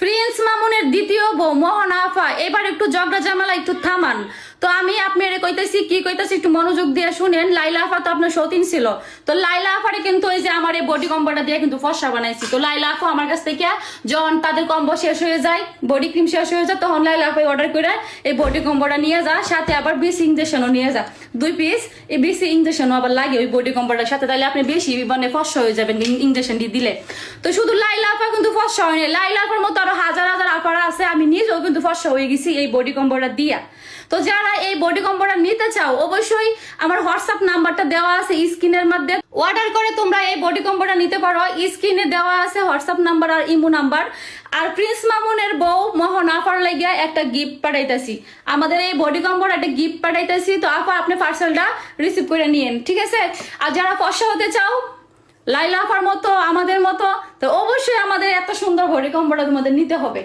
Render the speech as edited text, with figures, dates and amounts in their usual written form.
Prince মামুনের দ্বিতীয় বউ মোহনা আফা, এবার একটু ঝগড়া ঝামেলা একটু থামান। তো আমি আপনারে কইতেছি কি কইতেছি একটু মনোযোগ দিয়ে শুনেন। লাইলা আফা তো আপনার সতীন ছিল, তো লাইলা আফারে কিন্তু ওই যে আমার এই বডি কম্বোটা দিয়ে কিন্তু ফর্সা বানাইছি। তো লাইলা আফা আমার কাছ থেকে যখন তাদের কম্বো শেষ হয়ে যায়, বডি ক্রিম শেষ হয়ে যায়, তখন লাইলা আফা অর্ডার করে এই বডি কম্বোটা নিয়ে যা, সাথে আবার বিসি ইঞ্জেকশনও নিয়ে যা 2 পিস। এই বিসি ইঞ্জেকশনও আবার লাগে ওই বডি কম্বোটার সাথে, তাহলে আপনি বেশি মানে ফর্সা হয়ে যাবেন ইঞ্জেকশনটি দিলে। তো শুধু লাইলা আফা কিন্তু ফর্সা হয়নি, লাইলা আফার মতো আরো হাজার হাজার আফার আছে, আমি নিজেও কিন্তু ফর্সা হয়ে গেছি এই বডি কম্বোটা দিয়া। তো যারা এই বডি কম্বোটা নিতে চাও, অবশ্যই আমার হোয়াটসঅ্যাপ নাম্বারটা দেওয়া আছে স্ক্রিনের মধ্যে, অর্ডার করে তোমরা এই বডি কম্বোটা নিতে পারো। স্ক্রিনে দেওয়া আছে হোয়াটসঅ্যাপ নাম্বার আর ইমো নাম্বার। আর প্রিন্স মামুনের বউ মোহন আফার লাগিয়া একটা গিফট পাঠাইতেছি, আমাদের এই বডি কম্বোর একটা গিফট পাঠাইতেছি। তো আফা আপনি পার্সেলটা রিসিভ করে নিয়েন, ঠিক আছে? আর যারা ফর্সা হতে চাও লাইলা আফার মতো আমাদের মতো, তো অবশ্যই আমাদের এত সুন্দর বডি কম্বোটা তোমাদের নিতে হবে।